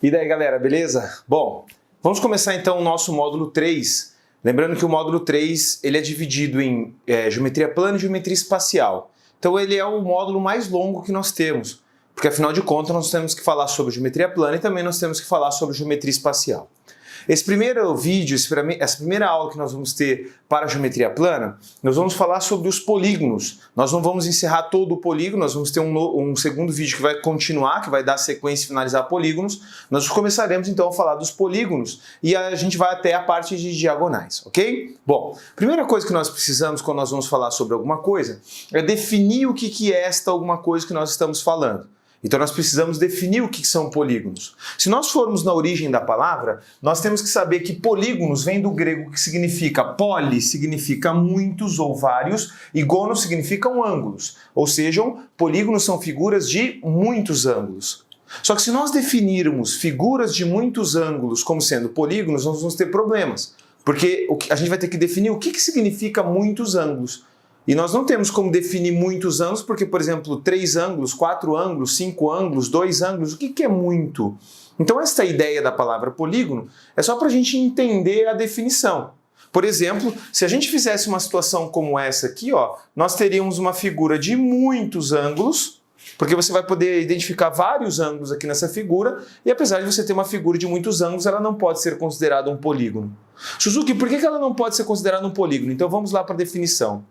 E daí, galera, beleza? Bom, vamos começar então o nosso módulo 3. Lembrando que o módulo 3 ele é dividido em geometria plana e geometria espacial. Então ele é o módulo mais longo que nós temos, porque afinal de contas nós temos que falar sobre geometria plana e também nós temos que falar sobre geometria espacial. Esse primeiro vídeo, essa primeira aula que nós vamos ter para a geometria plana, nós vamos falar sobre os polígonos. Nós não vamos encerrar todo o polígono, nós vamos ter um segundo vídeo que vai continuar, que vai dar sequência e finalizar polígonos. Nós começaremos então a falar dos polígonos e a gente vai até a parte de diagonais, ok? Bom, primeira coisa que nós precisamos quando nós vamos falar sobre alguma coisa é definir o que é esta alguma coisa que nós estamos falando. Então nós precisamos definir o que são polígonos. Se nós formos na origem da palavra, nós temos que saber que polígonos vem do grego que significa poli, significa muitos ou vários, e gonos significam ângulos. Ou seja, polígonos são figuras de muitos ângulos. Só que se nós definirmos figuras de muitos ângulos como sendo polígonos, nós vamos ter problemas. Porque a gente vai ter que definir o que significa muitos ângulos. E nós não temos como definir muitos ângulos, porque, por exemplo, 3 ângulos, 4 ângulos, 5 ângulos, 2 ângulos, o que é muito? Então, esta ideia da palavra polígono é só para a gente entender a definição. Por exemplo, se a gente fizesse uma situação como essa aqui, ó, nós teríamos uma figura de muitos ângulos, porque você vai poder identificar vários ângulos aqui nessa figura, e apesar de você ter uma figura de muitos ângulos, ela não pode ser considerada um polígono. Suzuki, por que ela não pode ser considerada um polígono? Então, vamos lá para a definição.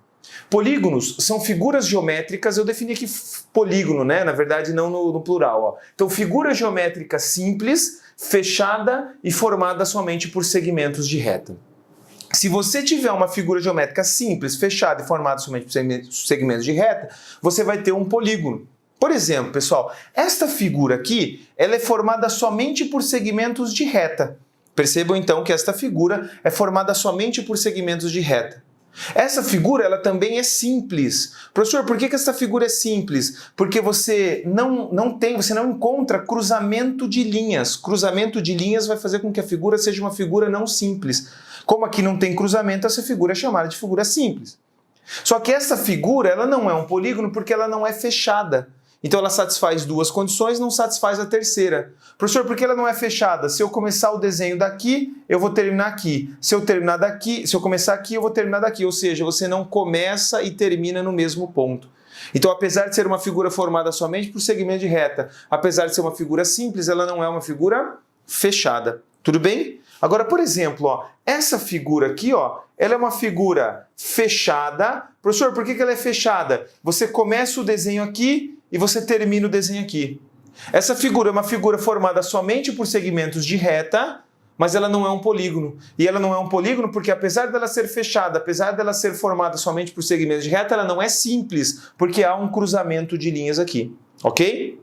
Polígonos são figuras geométricas, eu defini aqui polígono, né? Na verdade não no plural. Ó. Então, figura geométrica simples, fechada e formada somente por segmentos de reta. Se você tiver uma figura geométrica simples, fechada e formada somente por segmentos de reta, você vai ter um polígono. Por exemplo, pessoal, esta figura aqui, ela é formada somente por segmentos de reta. Percebam então que esta figura é formada somente por segmentos de reta. Essa figura ela também é simples. Professor, por que essa figura é simples? Porque você não encontra cruzamento de linhas. Cruzamento de linhas vai fazer com que a figura seja uma figura não simples. Como aqui não tem cruzamento, essa figura é chamada de figura simples. Só que essa figura ela não é um polígono porque ela não é fechada. Então ela satisfaz duas condições, não satisfaz a terceira. Professor, por que ela não é fechada? Se eu começar o desenho daqui, eu vou terminar aqui. Se eu terminar daqui, se eu começar aqui, eu vou terminar daqui. Ou seja, você não começa e termina no mesmo ponto. Então, apesar de ser uma figura formada somente por segmento de reta, apesar de ser uma figura simples, ela não é uma figura fechada. Tudo bem? Agora, por exemplo, ó, essa figura aqui, ó, ela é uma figura fechada. Professor, por que ela é fechada? Você começa o desenho aqui e você termina o desenho aqui. Essa figura é uma figura formada somente por segmentos de reta, mas ela não é um polígono. E ela não é um polígono porque apesar dela ser fechada, apesar dela ser formada somente por segmentos de reta, ela não é simples, porque há um cruzamento de linhas aqui. Ok?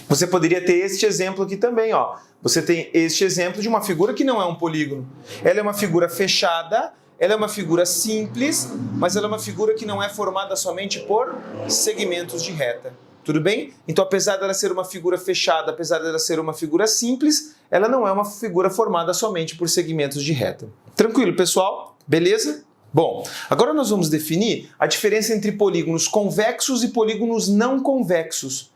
Você poderia ter este exemplo aqui também, ó. Você tem este exemplo de uma figura que não é um polígono. Ela é uma figura fechada, ela é uma figura simples, mas ela é uma figura que não é formada somente por segmentos de reta. Tudo bem? Então, apesar dela ser uma figura fechada, apesar dela ser uma figura simples, ela não é uma figura formada somente por segmentos de reta. Tranquilo, pessoal? Beleza? Bom, agora nós vamos definir a diferença entre polígonos convexos e polígonos não convexos.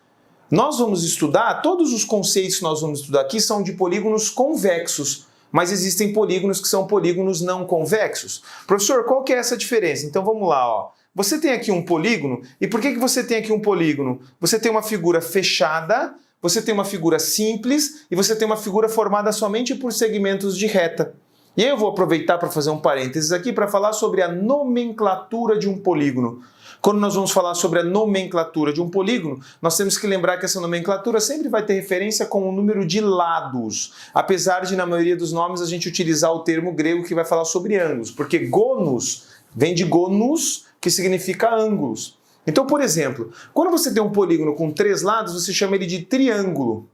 Nós vamos estudar, todos os conceitos que nós vamos estudar aqui são de polígonos convexos, mas existem polígonos que são polígonos não convexos. Professor, qual que é essa diferença? Então vamos lá, ó. Você tem aqui um polígono, e por que você tem aqui um polígono? Você tem uma figura fechada, você tem uma figura simples, e você tem uma figura formada somente por segmentos de reta. E aí eu vou aproveitar para fazer um parênteses aqui para falar sobre a nomenclatura de um polígono. Quando nós vamos falar sobre a nomenclatura de um polígono, nós temos que lembrar que essa nomenclatura sempre vai ter referência com o número de lados, apesar de, na maioria dos nomes, a gente utilizar o termo grego que vai falar sobre ângulos, porque gonos vem de gonus, que significa ângulos. Então, por exemplo, quando você tem um polígono com 3 lados, você chama ele de triângulo.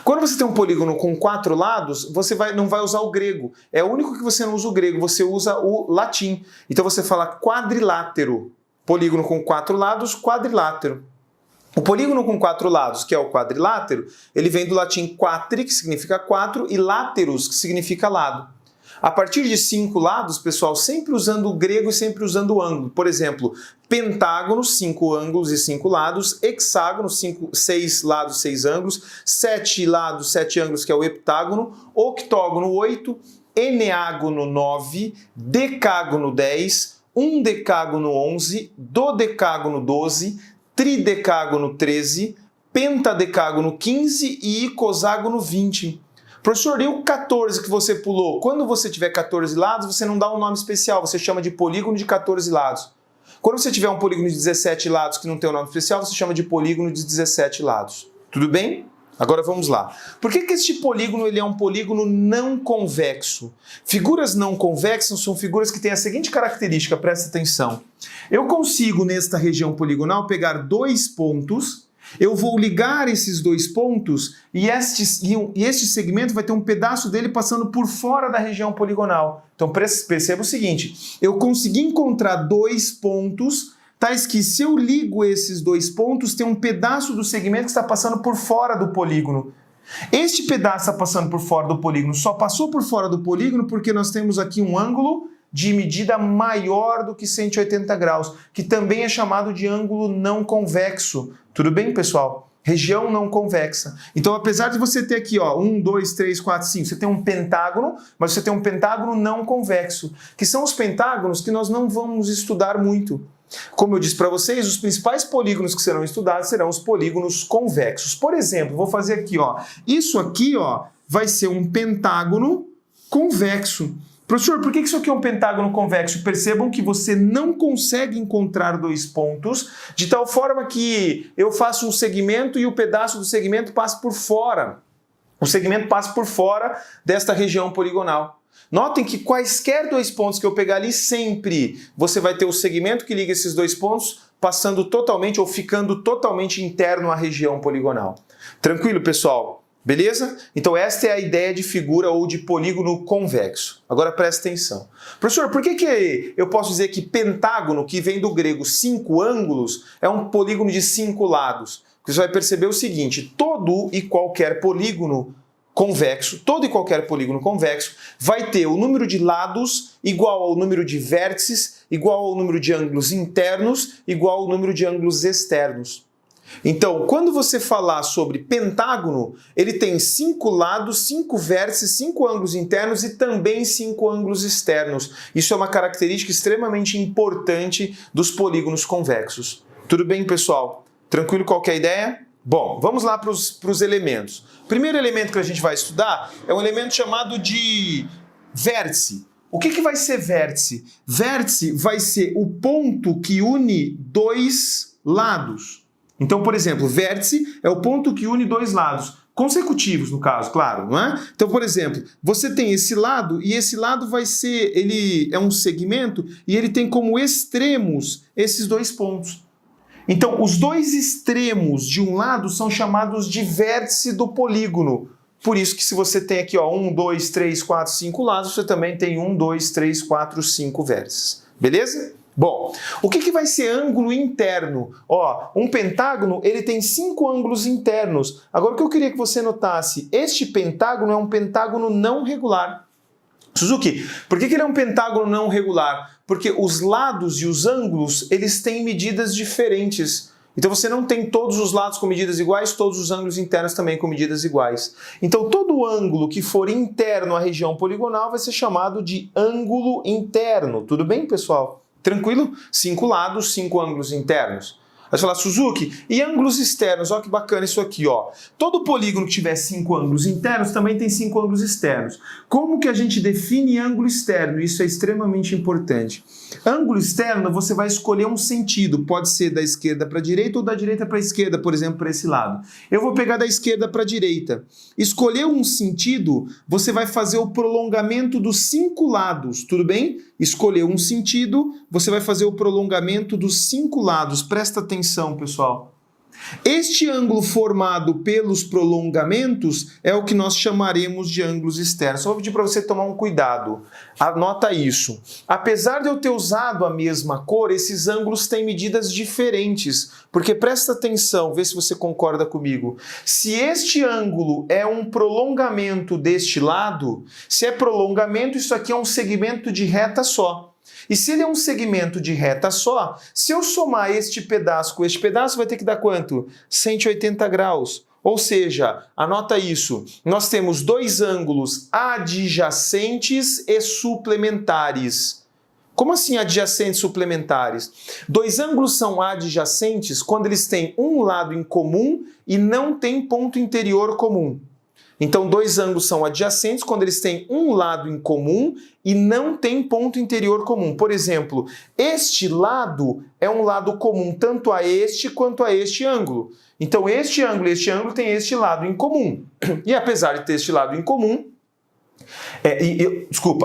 Quando você tem um polígono com 4 lados, você não vai usar o grego. É o único que você não usa o grego, você usa o latim. Então você fala quadrilátero. Polígono com 4 lados, quadrilátero. O polígono com 4 lados, que é o quadrilátero, ele vem do latim quatri, que significa 4, e laterus, que significa lado. A partir de 5 lados, pessoal, sempre usando o grego e sempre usando o ângulo. Por exemplo, pentágono, 5 ângulos e 5 lados, hexágono, 6 lados, 6 ângulos, 7 lados, 7 ângulos, que é o heptágono, octógono, 8, eneágono, 9, decágono, 10, undecágono, 11, dodecágono, 12, tridecágono, 13, pentadecágono, 15 e icoságono, 20. Professor, e o 14 que você pulou? Quando você tiver 14 lados, você não dá um nome especial, você chama de polígono de 14 lados. Quando você tiver um polígono de 17 lados que não tem um nome especial, você chama de polígono de 17 lados. Tudo bem? Agora vamos lá. Por que este polígono ele é um polígono não convexo? Figuras não convexas são figuras que têm a seguinte característica, presta atenção. Eu consigo, nesta região poligonal, pegar 2 pontos. Eu vou ligar esses 2 pontos e este segmento vai ter um pedaço dele passando por fora da região poligonal. Então perceba o seguinte, eu consegui encontrar 2 pontos, tais que se eu ligo esses 2 pontos, tem um pedaço do segmento que está passando por fora do polígono. Este pedaço está passando por fora do polígono, só passou por fora do polígono porque nós temos aqui um ângulo de medida maior do que 180 graus, que também é chamado de ângulo não convexo. Tudo bem, pessoal? Região não convexa. Então, apesar de você ter aqui, ó, 1, 2, 3, 4, 5, você tem um pentágono, mas você tem um pentágono não convexo, que são os pentágonos que nós não vamos estudar muito. Como eu disse para vocês, os principais polígonos que serão estudados serão os polígonos convexos. Por exemplo, vou fazer aqui, ó, isso aqui, ó, vai ser um pentágono convexo. Professor, por que isso aqui é um pentágono convexo? Percebam que você não consegue encontrar 2 pontos de tal forma que eu faço um segmento e o pedaço do segmento passa por fora. O segmento passa por fora desta região poligonal. Notem que quaisquer 2 pontos que eu pegar ali, sempre você vai ter o segmento que liga esses 2 pontos passando totalmente ou ficando totalmente interno à região poligonal. Tranquilo, pessoal? Beleza? Então esta é a ideia de figura ou de polígono convexo. Agora presta atenção. Professor, por que eu posso dizer que pentágono, que vem do grego 5 ângulos, é um polígono de 5 lados? Porque você vai perceber o seguinte, todo e qualquer polígono convexo, vai ter o número de lados igual ao número de vértices, igual ao número de ângulos internos, igual ao número de ângulos externos. Então, quando você falar sobre pentágono, ele tem 5 lados, 5 vértices, 5 ângulos internos e também 5 ângulos externos. Isso é uma característica extremamente importante dos polígonos convexos. Tudo bem, pessoal? Tranquilo, qual que é a ideia? Bom, vamos lá para os elementos. O primeiro elemento que a gente vai estudar é um elemento chamado de vértice. O que vai ser vértice? Vértice vai ser o ponto que une 2 lados. Então, por exemplo, vértice é o ponto que une 2 lados, consecutivos no caso, claro, não é? Então, por exemplo, você tem esse lado e esse lado vai ser, ele é um segmento e ele tem como extremos esses 2 pontos. Então, os 2 extremos de um lado são chamados de vértice do polígono. Por isso que se você tem aqui, ó, 1, 2, 3, 4, 5 lados, você também tem 1, 2, 3, 4, 5 vértices. Beleza? Bom, o que vai ser ângulo interno? Ó, um pentágono, ele tem 5 ângulos internos. Agora, o que eu queria que você notasse, este pentágono é um pentágono não regular. Suzuki, por que ele é um pentágono não regular? Porque os lados e os ângulos, eles têm medidas diferentes. Então você não tem todos os lados com medidas iguais, todos os ângulos internos também com medidas iguais. Então todo ângulo que for interno à região poligonal vai ser chamado de ângulo interno. Tudo bem, pessoal? Tranquilo? 5 lados, 5 ângulos internos. Vai falar, Suzuki, e ângulos externos? Olha que bacana isso aqui, ó. Todo polígono que tiver 5 ângulos internos também tem 5 ângulos externos. Como que a gente define ângulo externo? Isso é extremamente importante. Ângulo externo, você vai escolher um sentido. Pode ser da esquerda para a direita ou da direita para a esquerda, por exemplo, para esse lado. Eu vou pegar da esquerda para a direita. Escolher um sentido, você vai fazer o prolongamento dos 5 lados, tudo bem? Escolher um sentido, você vai fazer o prolongamento dos 5 lados. Presta atenção, pessoal. Este ângulo formado pelos prolongamentos é o que nós chamaremos de ângulos externos. Só vou pedir para você tomar um cuidado. Anota isso. Apesar de eu ter usado a mesma cor, esses ângulos têm medidas diferentes. Porque presta atenção, vê se você concorda comigo. Se este ângulo é um prolongamento deste lado, se é prolongamento, isso aqui é um segmento de reta só. E se ele é um segmento de reta só, se eu somar este pedaço com este pedaço, vai ter que dar quanto? 180 graus. Ou seja, anota isso, nós temos dois ângulos adjacentes e suplementares. Como assim adjacentes suplementares? Dois ângulos são adjacentes quando eles têm um lado em comum e não têm ponto interior comum. Então, dois ângulos são adjacentes quando eles têm um lado em comum e não têm ponto interior comum. Por exemplo, este lado é um lado comum tanto a este quanto a este ângulo. Então, este ângulo tem este lado em comum. E apesar de ter este lado em comum,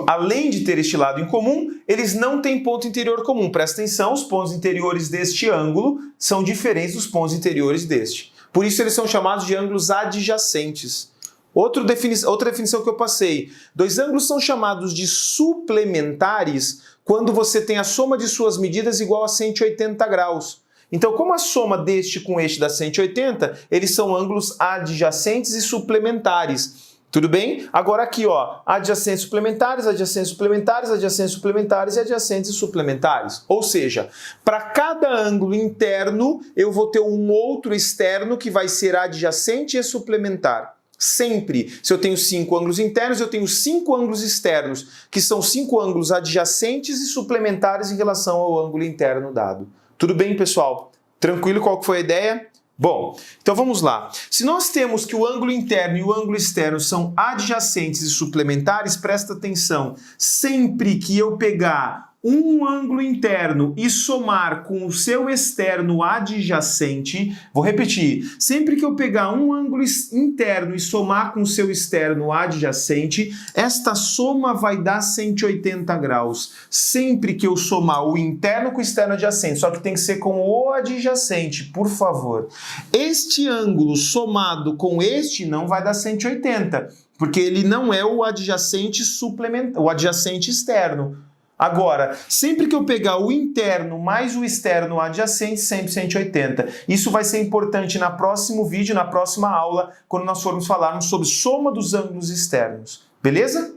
além de ter este lado em comum, eles não têm ponto interior comum. Presta atenção, os pontos interiores deste ângulo são diferentes dos pontos interiores deste. Por isso, eles são chamados de ângulos adjacentes. Outra definição que eu passei. Dois ângulos são chamados de suplementares quando você tem a soma de suas medidas igual a 180 graus. Então, como a soma deste com este dá 180, eles são ângulos adjacentes e suplementares. Tudo bem? Agora aqui, ó, adjacentes suplementares, adjacentes suplementares, adjacentes suplementares e adjacentes suplementares. Ou seja, para cada ângulo interno, eu vou ter um outro externo que vai ser adjacente e suplementar. Sempre, se eu tenho 5 ângulos internos, eu tenho 5 ângulos externos, que são 5 ângulos adjacentes e suplementares em relação ao ângulo interno dado. Tudo bem, pessoal? Tranquilo? Qual que foi a ideia? Bom, então vamos lá. Se nós temos que o ângulo interno e o ângulo externo são adjacentes e suplementares, presta atenção. Sempre que eu pegar um ângulo interno e somar com o seu externo adjacente, vou repetir, sempre que eu pegar um ângulo interno e somar com o seu externo adjacente, esta soma vai dar 180 graus. Sempre que eu somar o interno com o externo adjacente, só que tem que ser com o adjacente, por favor. Este ângulo somado com este não vai dar 180, porque ele não é o adjacente suplementar, o adjacente externo. Agora, sempre que eu pegar o interno mais o externo adjacente, sempre 180. Isso vai ser importante no próximo vídeo, na próxima aula, quando nós formos falarmos sobre soma dos ângulos externos. Beleza?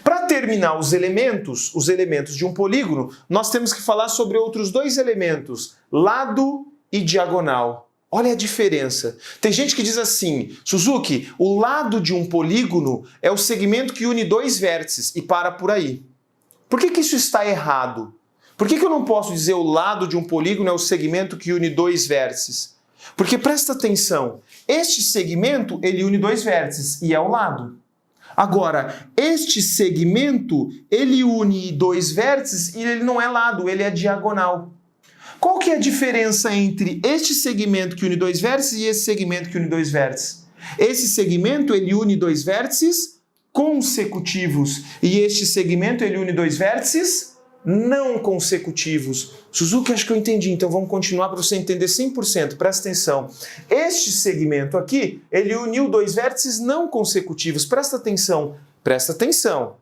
Para terminar os elementos de um polígono, nós temos que falar sobre outros dois elementos, lado e diagonal. Olha a diferença. Tem gente que diz assim, Suzuki, o lado de um polígono é o segmento que une dois vértices e para por aí. Por que isso está errado? Por que eu não posso dizer o lado de um polígono é o segmento que une dois vértices? Porque presta atenção, este segmento ele une dois vértices e é o lado. Agora, este segmento ele une dois vértices e ele não é lado, ele é diagonal. Qual que é a diferença entre este segmento que une dois vértices e esse segmento que une dois vértices? Esse segmento ele une dois vértices consecutivos e este segmento ele une dois vértices não consecutivos. Suzuki, acho que eu entendi, então vamos continuar para você entender 100%, presta atenção. Este segmento aqui, ele uniu dois vértices não consecutivos, presta atenção, presta atenção.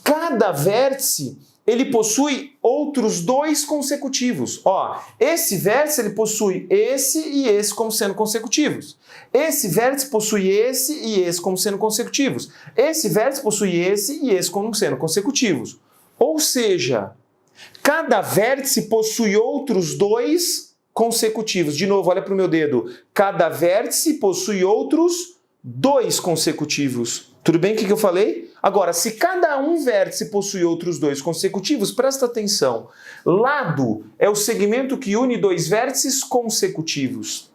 Cada vértice, ele possui outros dois consecutivos. Ó, esse vértice, ele possui esse e esse como sendo consecutivos. Esse vértice possui esse e esse como sendo consecutivos. Esse vértice possui esse e esse como sendo consecutivos. Ou seja, cada vértice possui outros dois consecutivos. De novo, olha para o meu dedo. Cada vértice possui outros dois consecutivos. Tudo bem o que eu falei? Agora, se cada um vértice possui outros dois consecutivos, presta atenção. Lado é o segmento que une dois vértices consecutivos.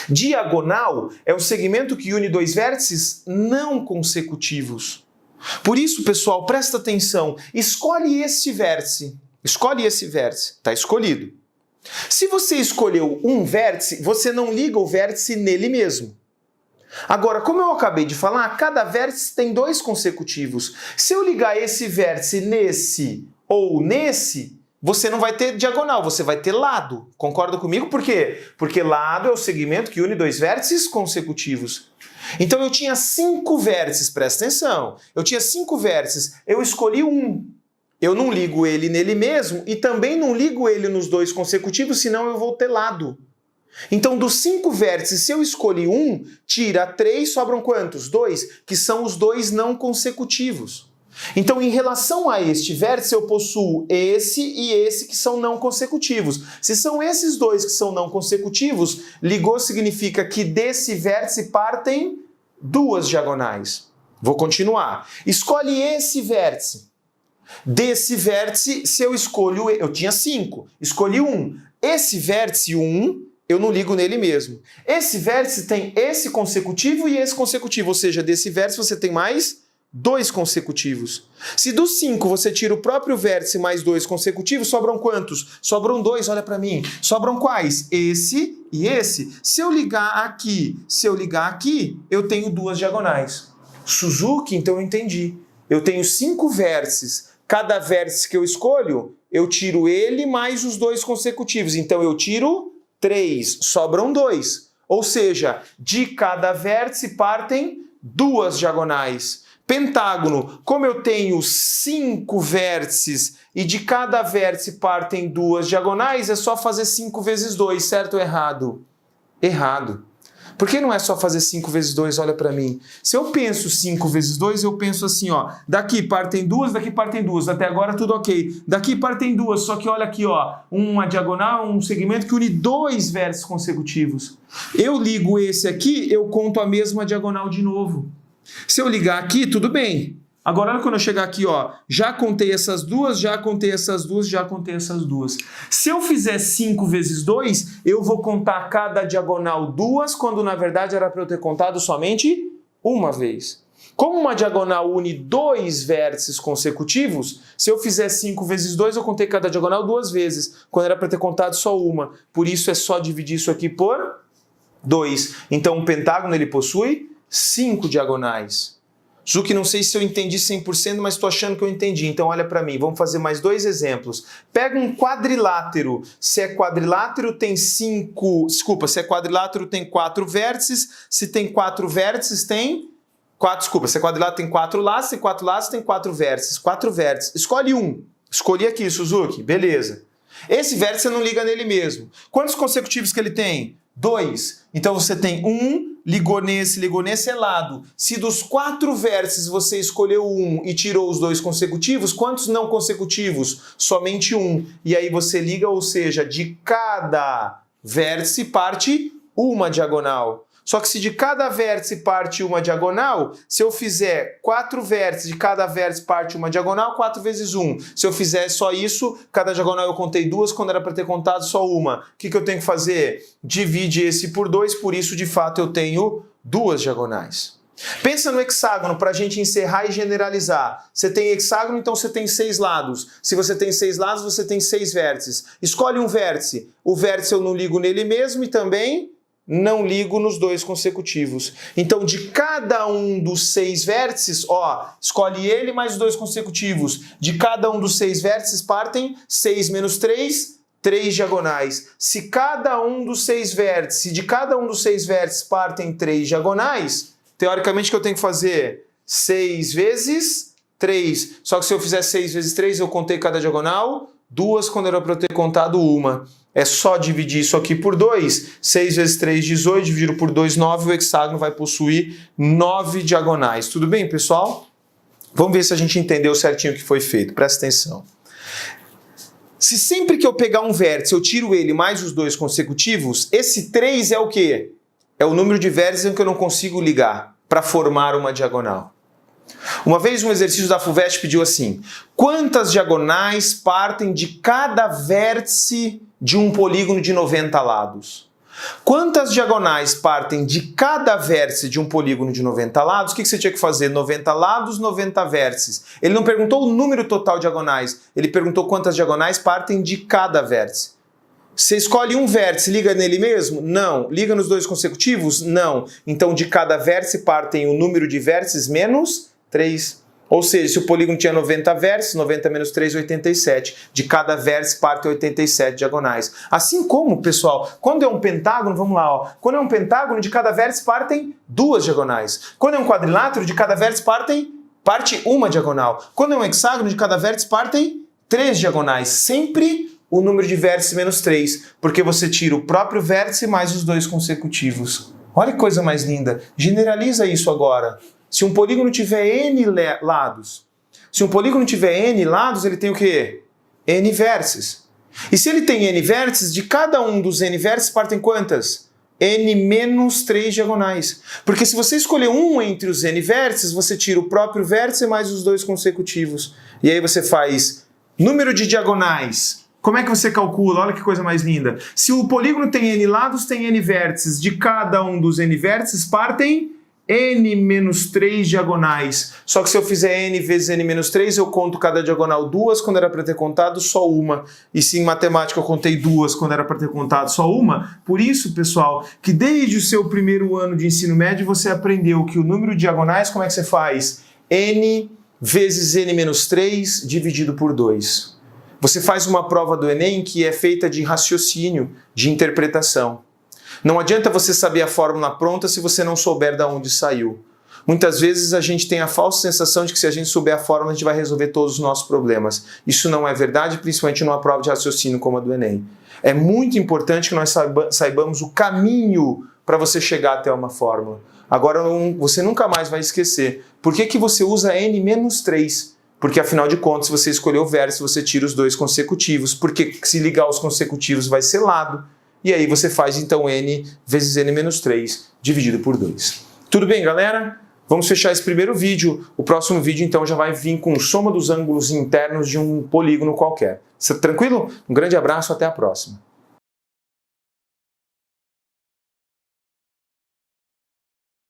Diagonal é o segmento que une dois vértices não consecutivos. Por isso, pessoal, presta atenção. Escolhe esse vértice. Escolhe esse vértice. Está escolhido. Se você escolheu um vértice, você não liga o vértice nele mesmo. Agora, como eu acabei de falar, cada vértice tem dois consecutivos. Se eu ligar esse vértice nesse ou nesse, você não vai ter diagonal, você vai ter lado. Concorda comigo? Por quê? Porque lado é o segmento que une dois vértices consecutivos. Então eu tinha 5 vértices, presta atenção. Eu tinha 5 vértices, eu escolhi um. Eu não ligo ele nele mesmo e também não ligo ele nos dois consecutivos, senão eu vou ter lado. Então, dos 5 vértices, se eu escolhi um, tira 3, sobram quantos? 2, que são os dois não consecutivos. Então, em relação a este vértice, eu possuo esse e esse que são não consecutivos. Se são esses dois que são não consecutivos, ligou significa que desse vértice partem 2 diagonais. Vou continuar. Escolhe esse vértice. Desse vértice, se eu escolho, eu tinha 5, escolhi um. Esse vértice 1, eu não ligo nele mesmo. Esse vértice tem esse consecutivo e esse consecutivo, ou seja, desse vértice você tem mais 2 consecutivos. Se dos 5 você tira o próprio vértice mais 2 consecutivos, sobram quantos? Sobram 2, olha para mim. Sobram quais? Esse e esse. Se eu ligar aqui, eu tenho 2 diagonais. Suzuki, então eu entendi. Eu tenho 5 vértices. Cada vértice que eu escolho, eu tiro ele mais os 2 consecutivos. Então eu tiro 3, sobram 2. Ou seja, de cada vértice partem 2 diagonais. Pentágono, como eu tenho 5 vértices e de cada vértice partem 2 diagonais, é só fazer 5 vezes 2, certo ou errado? Errado. Por que não é só fazer 5 vezes 2? Olha para mim. Se eu penso 5 vezes 2, eu penso assim, ó. Daqui partem 2, daqui partem 2. Até agora tudo ok. Daqui partem 2, só que olha aqui, ó. Uma diagonal, um segmento que une 2 vértices consecutivos. Eu ligo esse aqui, eu conto a mesma diagonal de novo. Se eu ligar aqui, tudo bem. Agora, olha quando eu chegar aqui, ó. Já contei essas duas, já contei essas duas, já contei essas duas. Se eu fizer 5 vezes 2, eu vou contar cada diagonal 2, quando na verdade era para eu ter contado somente uma vez. Como uma diagonal une 2 vértices consecutivos, se eu fizer 5 vezes 2, eu contei cada diagonal 2 vezes, quando era para ter contado só uma. Por isso é só dividir isso aqui por 2. Então o pentágono ele possui 5 diagonais. Zuki, não sei se eu entendi 100%, mas estou achando que eu entendi. Então olha para mim, vamos fazer mais 2 exemplos. Pega um quadrilátero. Se é quadrilátero tem 5... Desculpa, se é quadrilátero tem 4 vértices. Se tem 4 vértices tem... se é quadrilátero tem 4 lados. Se tem 4 lados tem 4 vértices. 4 vértices. Escolhe um. Escolhi aqui, Suzuki. Beleza. Esse vértice você não liga nele mesmo. Quantos consecutivos que ele tem? 2. Então você tem 1, ligou nesse, é lado. Se dos 4 vértices você escolheu 1 e tirou os 2 consecutivos, quantos não consecutivos? Somente 1. E aí você liga, ou seja, de cada vértice parte uma diagonal. Só que se de cada vértice parte uma diagonal, se eu fizer 4 vértices, de cada vértice parte uma diagonal, 4 vezes 1. Se eu fizer só isso, cada diagonal eu contei 2, quando era para ter contado só uma. O que eu tenho que fazer? Divide esse por 2, por isso de fato eu tenho 2 diagonais. Pensa no hexágono para a gente encerrar e generalizar. Você tem hexágono, então você tem 6 lados. Se você tem 6 lados, você tem 6 vértices. Escolhe um vértice. O vértice eu não ligo nele mesmo e também não ligo nos 2 consecutivos. Então, de cada um dos 6 vértices, ó, escolhe ele mais os 2 consecutivos. De cada um dos 6 vértices partem 6 menos 3, 3 diagonais. Se cada um dos 6 vértices, de cada um dos 6 vértices partem 3 diagonais, teoricamente o que eu tenho que fazer? 6 vezes 3. Só que se eu fizer 6 vezes 3, eu contei cada diagonal 2 quando era para eu ter contado uma. É só dividir isso aqui por 2. 6 vezes 3, 18, dividido por 2, 9. O hexágono vai possuir 9 diagonais. Tudo bem, pessoal? Vamos ver se a gente entendeu certinho o que foi feito. Presta atenção. Se sempre que eu pegar um vértice, eu tiro ele mais os 2 consecutivos, esse 3 é o quê? É o número de vértices em que eu não consigo ligar para formar uma diagonal. Uma vez um exercício da FUVEST pediu assim: quantas diagonais partem de cada vértice de um polígono de 90 lados? Quantas diagonais partem de cada vértice de um polígono de 90 lados? O que você tinha que fazer? 90 lados, 90 vértices. Ele não perguntou o número total de diagonais, ele perguntou quantas diagonais partem de cada vértice. Você escolhe um vértice, liga nele mesmo? Não. Liga nos 2 consecutivos? Não. Então de cada vértice partem o número de vértices menos 3. Ou seja, se o polígono tinha 90 vértices, 90 menos 3, 87. De cada vértice partem 87 diagonais. Assim como, pessoal, quando é um pentágono, vamos lá, ó, quando é um pentágono, de cada vértice partem 2 diagonais. Quando é um quadrilátero, de cada vértice parte uma diagonal. Quando é um hexágono, de cada vértice partem 3 diagonais. Sempre o número de vértices menos 3, porque você tira o próprio vértice mais os 2 consecutivos. Olha que coisa mais linda. Generaliza isso agora. Se um polígono tiver n lados, ele tem o quê? N vértices. E se ele tem n vértices, de cada um dos n vértices partem quantas? N menos 3 diagonais. Porque se você escolher um entre os n vértices, você tira o próprio vértice mais os 2 consecutivos. E aí você faz número de diagonais. Como é que você calcula? Olha que coisa mais linda. Se o polígono tem n lados, tem n vértices. De cada um dos n vértices partem n menos 3 diagonais. Só que se eu fizer n vezes n menos 3, eu conto cada diagonal 2, quando era para ter contado só uma. E se em matemática eu contei 2, quando era para ter contado só uma. Por isso, pessoal, que desde o seu primeiro ano de ensino médio você aprendeu que o número de diagonais, como é que você faz? N vezes n menos 3 dividido por 2. Você faz uma prova do Enem que é feita de raciocínio, de interpretação. Não adianta você saber a fórmula pronta se você não souber de onde saiu. Muitas vezes a gente tem a falsa sensação de que se a gente souber a fórmula a gente vai resolver todos os nossos problemas. Isso não é verdade, principalmente numa prova de raciocínio como a do Enem. É muito importante que nós saibamos o caminho para você chegar até uma fórmula. Agora você nunca mais vai esquecer. Por que você usa n menos 3? Porque afinal de contas, se você escolher o vértice, você tira os 2 consecutivos. Porque se ligar os consecutivos vai ser lado. E aí você faz então n vezes n menos 3 dividido por 2. Tudo bem, galera? Vamos fechar esse primeiro vídeo. O próximo vídeo então já vai vir com soma dos ângulos internos de um polígono qualquer. Tranquilo? Um grande abraço, até a próxima.